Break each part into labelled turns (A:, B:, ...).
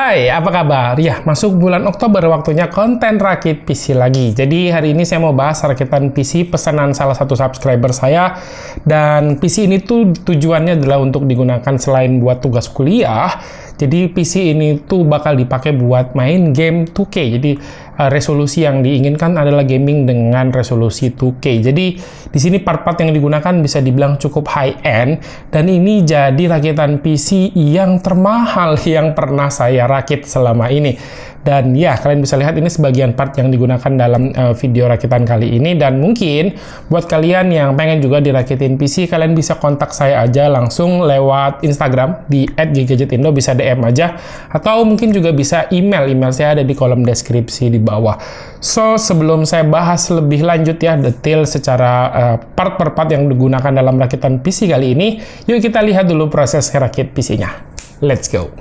A: Hai, apa kabar? Ya, masuk bulan Oktober waktunya konten rakit PC lagi. Jadi hari ini saya mau bahas rakitan PC pesanan salah satu subscriber saya. Dan PC ini tuh tujuannya adalah untuk digunakan selain buat tugas kuliah. Jadi PC ini tuh bakal dipakai buat main game 2K. Jadi resolusi yang diinginkan adalah gaming dengan resolusi 2K. Jadi di sini part-part yang digunakan bisa dibilang cukup high-end. Dan ini jadi rakitan PC yang termahal yang pernah saya rakit selama ini. Dan ya, kalian bisa lihat ini sebagian part yang digunakan dalam video rakitan kali ini. Dan mungkin buat kalian yang pengen juga dirakitin PC, kalian bisa kontak saya aja langsung lewat Instagram di @gigadgetindo, bisa DM aja. Atau mungkin juga bisa email saya ada di kolom deskripsi di bawah. So, sebelum saya bahas lebih lanjut ya, detail secara part per part yang digunakan dalam rakitan PC kali ini, yuk kita lihat dulu proses rakit PC-nya. Let's go!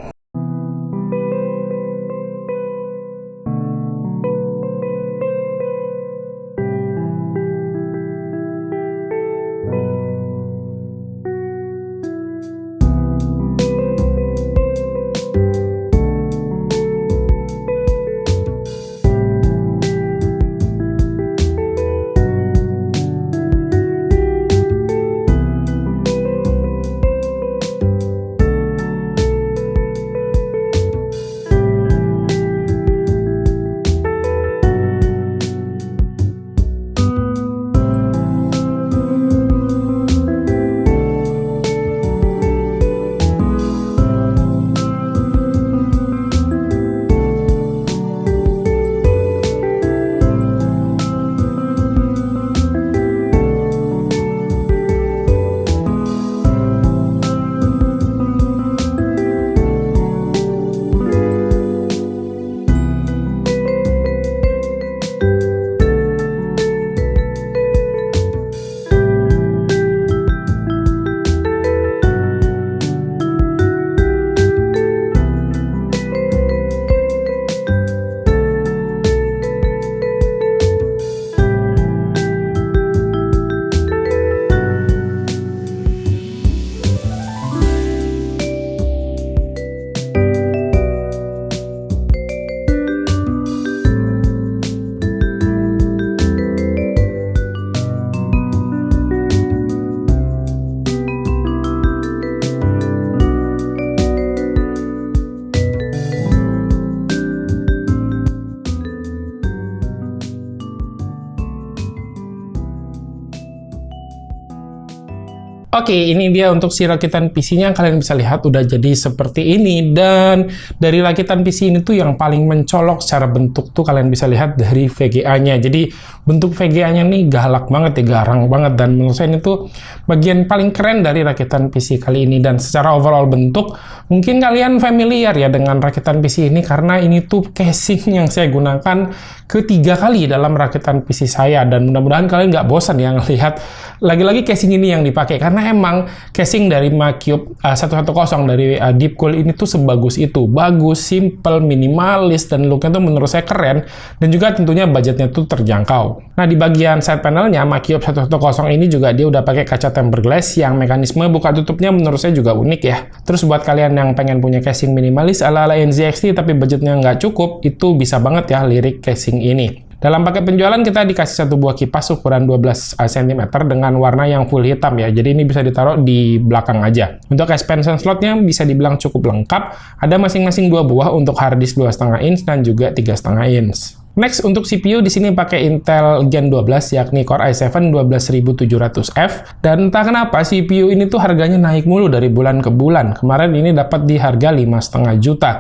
A: Oke, ini dia untuk si rakitan PC-nya. Kalian bisa lihat udah jadi seperti ini. Dan dari rakitan PC ini tuh yang paling mencolok secara bentuk tuh kalian bisa lihat dari VGA-nya. Jadi bentuk VGA-nya nih galak banget ya, garang banget. Dan menurut saya ini tuh bagian paling keren dari rakitan PC kali ini. Dan secara overall bentuk, mungkin kalian familiar ya dengan rakitan PC ini. Karena ini tuh casing yang saya gunakan ketiga kali dalam rakitan PC saya. Dan mudah-mudahan kalian nggak bosan ya ngelihat lagi-lagi casing ini yang dipakai. Karena emang casing dari Macube 110 dari Deepcool ini tuh sebagus itu. Bagus, simple, minimalis, dan looknya tuh menurut saya keren. Dan juga tentunya budgetnya tuh terjangkau. Nah, di bagian side panelnya Macube 110 ini juga dia udah pakai kaca tempered glass yang mekanisme buka tutupnya menurut saya juga unik ya. Terus buat kalian yang pengen punya casing minimalis ala-ala NZXT tapi budgetnya nggak cukup, itu bisa banget ya lirik casing ini. Dalam paket penjualan kita dikasih satu buah kipas ukuran 12 cm dengan warna yang full hitam ya. Jadi ini bisa ditaruh di belakang aja. Untuk expansion slotnya bisa dibilang cukup lengkap. Ada masing-masing 2 buah untuk hard disk 2,5 inch dan juga 3,5 inch. Next, untuk CPU di sini pakai Intel Gen 12 yakni Core i7 12700F. Dan entah kenapa CPU ini tuh harganya naik mulu dari bulan ke bulan. Kemarin ini dapat di harga 5,5 juta.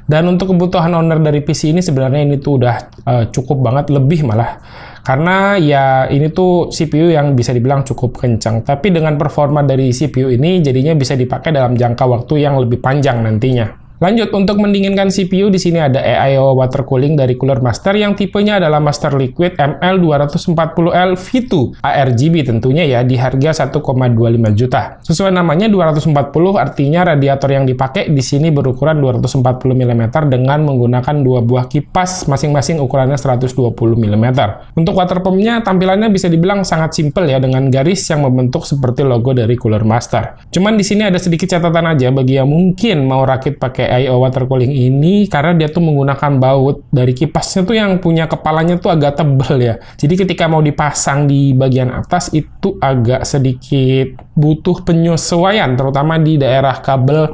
A: Dan untuk kebutuhan owner dari PC ini sebenarnya ini tuh udah cukup banget, lebih malah. Karena ya ini tuh CPU yang bisa dibilang cukup kencang. Tapi dengan performa dari CPU ini jadinya bisa dipakai dalam jangka waktu yang lebih panjang nantinya. Lanjut, untuk mendinginkan CPU di sini ada AIO water cooling dari Cooler Master yang tipenya adalah Master Liquid ML240L V2 ARGB tentunya ya, di harga 1,25 juta. Sesuai namanya 240 artinya radiator yang dipakai di sini berukuran 240 mm dengan menggunakan 2 buah kipas masing-masing ukurannya 120 mm. Untuk water pumpnya tampilannya bisa dibilang sangat simpel ya, dengan garis yang membentuk seperti logo dari Cooler Master. Cuman di sini ada sedikit catatan aja bagi yang mungkin mau rakit pakai pakai I/O water cooling ini karena dia tuh menggunakan baut dari kipasnya tuh yang punya kepalanya tuh agak tebal ya. Jadi ketika mau dipasang di bagian atas itu agak sedikit butuh penyesuaian, terutama di daerah kabel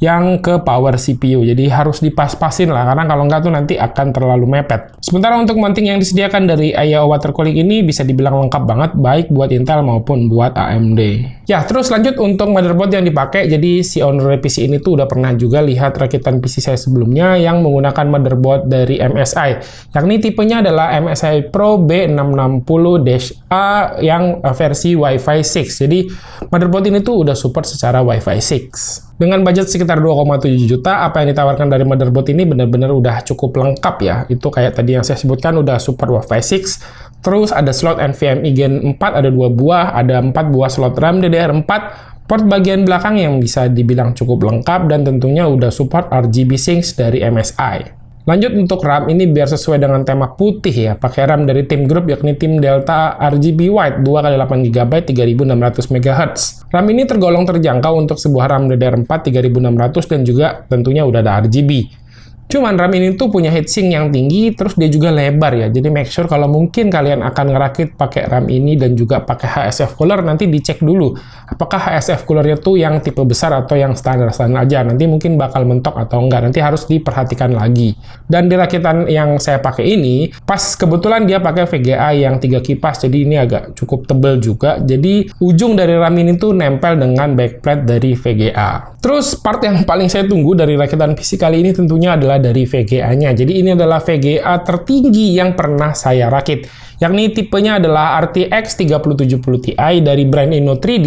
A: yang ke power CPU. Jadi harus dipas-pasin lah, karena kalau nggak tuh nanti akan terlalu mepet. Sementara untuk mounting yang disediakan dari I/O water cooling ini bisa dibilang lengkap banget, baik buat Intel maupun buat AMD. Ya, terus lanjut untuk motherboard yang dipakai. Jadi si owner PC ini tuh udah pernah juga lihat rakitan PC saya sebelumnya yang menggunakan motherboard dari MSI, yakni tipenya adalah MSI Pro B660-A yang versi Wi-Fi 6. Jadi motherboard ini tuh udah support secara Wi-Fi 6. Dengan budget sekitar 2,7 juta, apa yang ditawarkan dari motherboard ini benar-benar udah cukup lengkap ya. Itu kayak tadi yang saya sebutkan, udah support Wi-Fi 6, terus ada slot NVMe Gen 4, ada 2 buah, ada 4 buah slot RAM DDR4, port bagian belakang yang bisa dibilang cukup lengkap, dan tentunya udah support RGB Sync dari MSI. Lanjut untuk RAM ini biar sesuai dengan tema putih ya, pakai RAM dari Team Group yakni Team Delta RGB White 2x8GB 3600 MHz. RAM ini tergolong terjangkau untuk sebuah RAM DDR4 3600 dan juga tentunya udah ada RGB. Cuman RAM ini tuh punya heatsink yang tinggi, terus dia juga lebar ya. Jadi make sure kalau mungkin kalian akan ngerakit pakai RAM ini dan juga pakai HSF cooler, nanti dicek dulu apakah HSF coolernya tuh yang tipe besar atau yang standar-standar aja. Nanti mungkin bakal mentok atau enggak, nanti harus diperhatikan lagi. Dan di rakitan yang saya pakai ini, pas kebetulan dia pakai VGA yang 3 kipas, jadi ini agak cukup tebal juga. Jadi ujung dari RAM ini tuh nempel dengan backplate dari VGA. Terus part yang paling saya tunggu dari rakitan PC kali ini tentunya adalah dari VGA-nya. Jadi ini adalah VGA tertinggi yang pernah saya rakit, yakni tipenya adalah RTX 3070 Ti dari brand Inno3D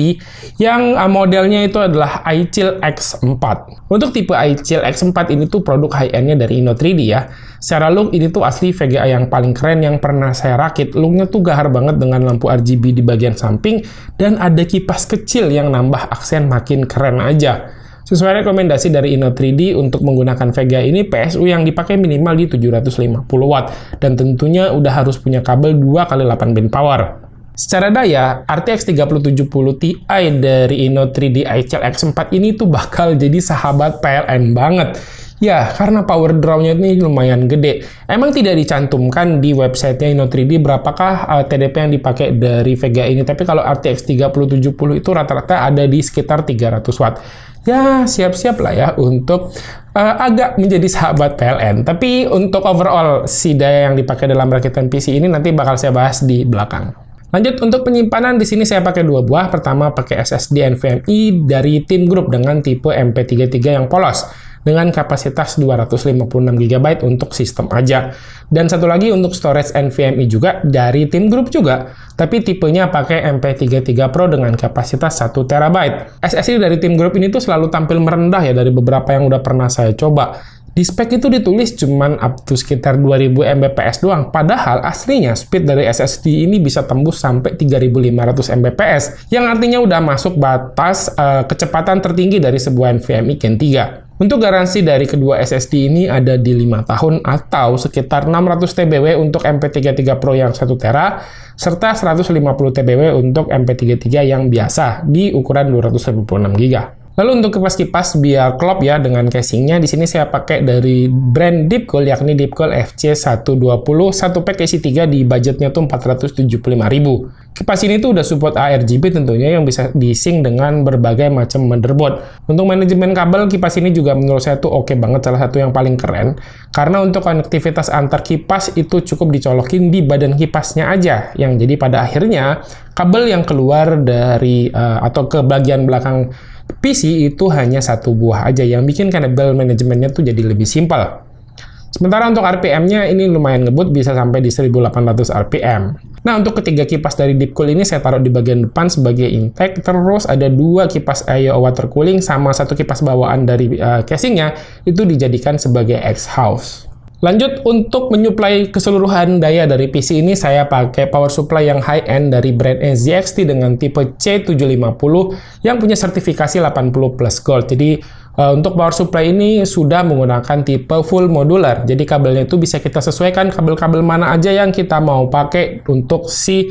A: yang modelnya itu adalah iChill X4. Untuk tipe iChill X4 ini tuh produk high-end-nya dari Inno3D ya. Secara look ini tuh asli VGA yang paling keren yang pernah saya rakit. Looknya tuh gahar banget dengan lampu RGB di bagian samping dan ada kipas kecil yang nambah aksen makin keren aja. Sesuai rekomendasi dari Inno3D untuk menggunakan VGA ini, PSU yang dipakai minimal di 750 watt dan tentunya udah harus punya kabel 2x8 pin power. Secara daya, RTX 3070 Ti dari Inno3D iChill X4 ini tuh bakal jadi sahabat PLN banget. Ya, karena power draw-nya ini lumayan gede. Emang tidak dicantumkan di website-nya Inno3D berapakah TDP yang dipakai dari VGA ini, tapi kalau RTX 3070 itu rata-rata ada di sekitar 300 watt. Ya, siap-siap lah ya untuk agak menjadi sahabat PLN. Tapi untuk overall si daya yang dipakai dalam rakitan PC ini nanti bakal saya bahas di belakang. Lanjut untuk penyimpanan, di sini saya pakai 2 buah. Pertama pakai SSD NVMe dari Team Group dengan tipe MP33 yang polos, dengan kapasitas 256GB untuk sistem aja. Dan satu lagi untuk storage NVMe juga dari Team Group juga, tapi tipenya pakai MP33 Pro dengan kapasitas 1TB. SSD dari Team Group ini tuh selalu tampil merendah ya dari beberapa yang udah pernah saya coba. Di spek itu ditulis cuman up to sekitar 2000 Mbps doang, padahal aslinya speed dari SSD ini bisa tembus sampai 3500 Mbps, yang artinya udah masuk batas kecepatan tertinggi dari sebuah NVMe Gen 3. Untuk garansi dari kedua SSD ini ada di 5 tahun atau sekitar 600 TBW untuk MP33 Pro yang 1TB, serta 150 TBW untuk MP33 yang biasa di ukuran 256GB. Lalu untuk kipas-kipas biar klop ya dengan casingnya, di sini saya pakai dari brand Deepcool yakni Deepcool FC120, satu pack isi 3 di budgetnya tuh 475.000. Kipas ini tuh udah support ARGB tentunya yang bisa di-sync dengan berbagai macam motherboard. Untuk manajemen kabel, kipas ini juga menurut saya tuh oke banget, salah satu yang paling keren. Karena untuk konektivitas antar kipas itu cukup dicolokin di badan kipasnya aja, yang jadi pada akhirnya kabel yang keluar dari atau ke bagian belakang PC itu hanya 1 buah aja, yang bikin kabel manajemennya tuh jadi lebih simpel. Sementara untuk RPM-nya ini lumayan ngebut, bisa sampai di 1800 RPM. Nah, untuk ketiga kipas dari Deepcool ini saya taruh di bagian depan sebagai intake, terus ada 2 kipas I/O water cooling sama 1 kipas bawaan dari casingnya itu dijadikan sebagai X-house. Lanjut, untuk menyuplai keseluruhan daya dari PC ini saya pakai power supply yang high-end dari brand NZXT dengan tipe C750 yang punya sertifikasi 80 plus gold. Jadi untuk power supply ini sudah menggunakan tipe full modular. Jadi kabelnya itu bisa kita sesuaikan kabel-kabel mana aja yang kita mau pakai untuk si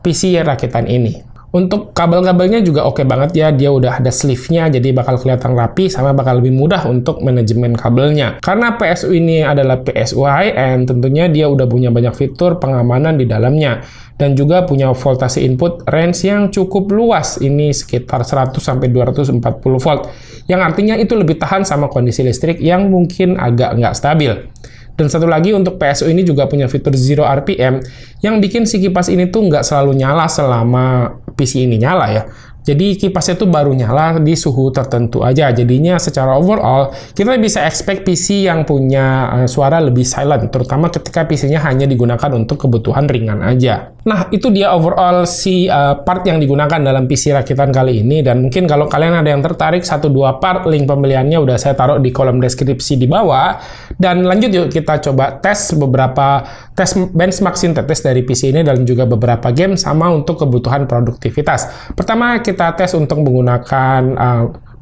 A: PC rakitan ini. Untuk kabel-kabelnya juga oke banget ya, dia udah ada sleeve-nya jadi bakal kelihatan rapi sama bakal lebih mudah untuk manajemen kabelnya. Karena PSU ini adalah PSU high-end, tentunya dia udah punya banyak fitur pengamanan di dalamnya dan juga punya voltase input range yang cukup luas, ini sekitar 100-240 volt, yang artinya itu lebih tahan sama kondisi listrik yang mungkin agak nggak stabil. Dan satu lagi, untuk PSU ini juga punya fitur Zero RPM yang bikin si kipas ini tuh nggak selalu nyala selama PC ini nyala ya. Jadi kipasnya tuh baru nyala di suhu tertentu aja. Jadinya secara overall, kita bisa expect PC yang punya suara lebih silent, terutama ketika PC-nya hanya digunakan untuk kebutuhan ringan aja. Nah, itu dia overall si part yang digunakan dalam PC rakitan kali ini. Dan mungkin kalau kalian ada yang tertarik, 1-2 part, link pembeliannya udah saya taruh di kolom deskripsi di bawah. Dan lanjut yuk kita coba tes beberapa tes benchmark sintetis dari PC ini dan juga beberapa game sama untuk kebutuhan produktivitas. Pertama, kita tes untuk menggunakan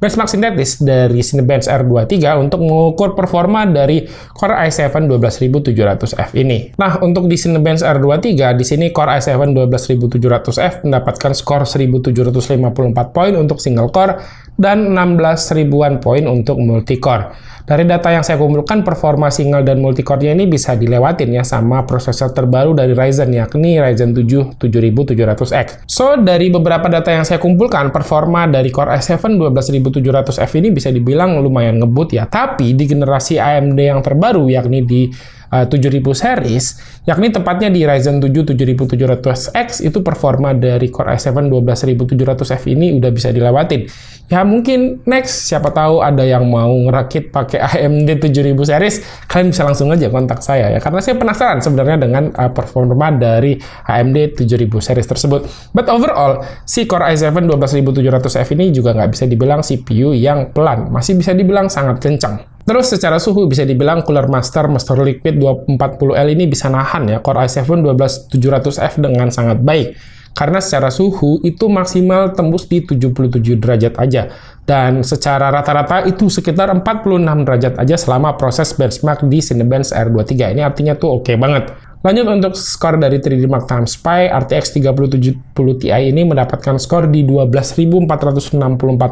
A: benchmark sintetis dari Cinebench R23 untuk mengukur performa dari Core i7 12700F ini. Nah, untuk di Cinebench R23, di sini Core i7 12700F mendapatkan skor 1754 poin untuk single core dan 16.000-an poin untuk multi-core. Dari data yang saya kumpulkan, performa single dan multi-core-nya ini bisa dilewatin ya sama prosesor terbaru dari Ryzen, yakni Ryzen 7 7700X. So, dari beberapa data yang saya kumpulkan, performa dari Core i7 12700F ini bisa dibilang lumayan ngebut ya. Tapi di generasi AMD yang terbaru, yakni di 7000 series, yakni tepatnya di Ryzen 7 7700X, itu performa dari Core i7 12700F ini udah bisa dilewatin. Ya mungkin next, siapa tahu ada yang mau ngerakit pakai AMD 7000 series, kalian bisa langsung aja kontak saya ya, karena saya penasaran sebenarnya dengan performa dari AMD 7000 series tersebut. But overall, si Core i7 12700F ini juga nggak bisa dibilang CPU yang pelan, masih bisa dibilang sangat kencang. Terus secara suhu bisa dibilang Cooler Master Liquid 240L ini bisa nahan ya Core i7 12700F dengan sangat baik. Karena secara suhu itu maksimal tembus di 77 derajat aja. Dan secara rata-rata itu sekitar 46 derajat aja selama proses benchmark di Cinebench R23. Ini artinya tuh oke banget. Lanjut untuk skor dari 3D Mark Time Spy, RTX 3070 Ti ini mendapatkan skor di 12.464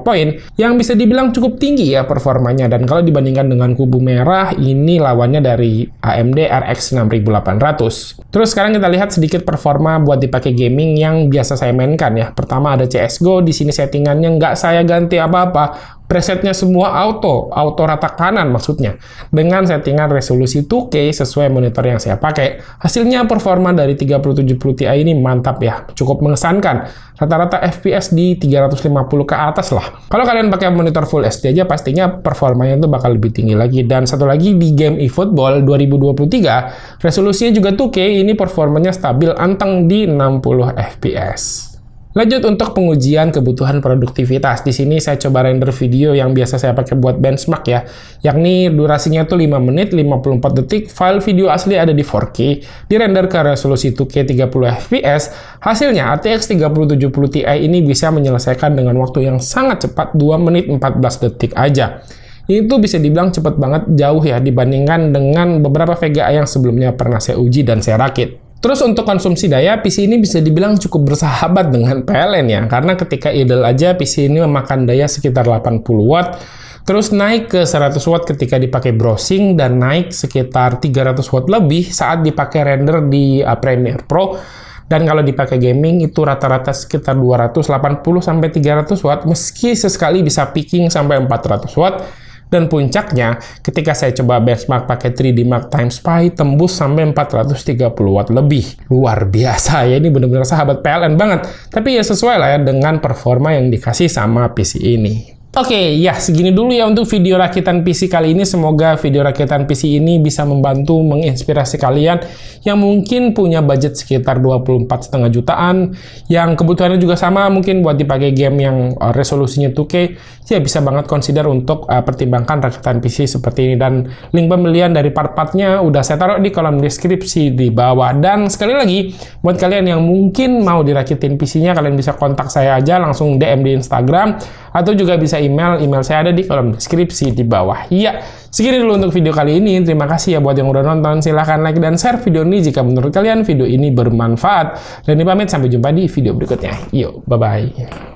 A: poin, yang bisa dibilang cukup tinggi ya performanya. Dan kalau dibandingkan dengan kubu merah, ini lawannya dari AMD RX 6800. Terus sekarang kita lihat sedikit performa buat dipakai gaming yang biasa saya mainkan ya. Pertama ada CSGO, di sini settingannya nggak saya ganti apa-apa. Presetnya semua auto rata kanan maksudnya. Dengan settingan resolusi 2K sesuai monitor yang saya pakai. Hasilnya performa dari 3070 Ti ini mantap ya, cukup mengesankan. Rata-rata FPS di 350 ke atas lah. Kalau kalian pakai monitor Full HD aja, pastinya performanya itu bakal lebih tinggi lagi. Dan satu lagi di game eFootball 2023, resolusinya juga 2K, ini performanya stabil anteng di 60 FPS. Lanjut untuk pengujian kebutuhan produktivitas. Di sini saya coba render video yang biasa saya pakai buat benchmark ya. Yakni durasinya tuh 5 menit 54 detik, file video asli ada di 4K, dirender ke resolusi 2K 30 fps. Hasilnya RTX 3070 Ti ini bisa menyelesaikan dengan waktu yang sangat cepat, 2 menit 14 detik aja. Itu bisa dibilang cepat banget, jauh ya dibandingkan dengan beberapa VGA yang sebelumnya pernah saya uji dan saya rakit. Terus untuk konsumsi daya, PC ini bisa dibilang cukup bersahabat dengan PLN ya, karena ketika idle aja PC ini memakan daya sekitar 80 watt, terus naik ke 100 watt ketika dipakai browsing, dan naik sekitar 300 watt lebih saat dipakai render di Premiere Pro. Dan kalau dipakai gaming itu rata-rata sekitar 280-300 watt, meski sesekali bisa peaking sampai 400 watt. Dan puncaknya, ketika saya coba benchmark pakai 3D Mark Time Spy, tembus sampai 430 watt lebih. Luar biasa ya, ini benar-benar sahabat PLN banget. Tapi ya sesuai lah ya dengan performa yang dikasih sama PC ini. Oke, ya segini dulu ya untuk video rakitan PC kali ini. Semoga video rakitan PC ini bisa membantu menginspirasi kalian yang mungkin punya budget sekitar 24,5 jutaan, yang kebutuhannya juga sama mungkin buat dipakai game yang resolusinya 2K, ya bisa banget consider untuk pertimbangkan rakitan PC seperti ini. Dan link pembelian dari part-partnya udah saya taruh di kolom deskripsi di bawah. Dan sekali lagi, buat kalian yang mungkin mau dirakitin PC-nya, kalian bisa kontak saya aja, langsung DM di Instagram, atau juga bisa email saya ada di kolom deskripsi di bawah. Ya, segini dulu untuk video kali ini. Terima kasih ya buat yang udah nonton. Silahkan like dan share video ini jika menurut kalian video ini bermanfaat. Dan ini pamit, sampai jumpa di video berikutnya. Yuk, bye-bye.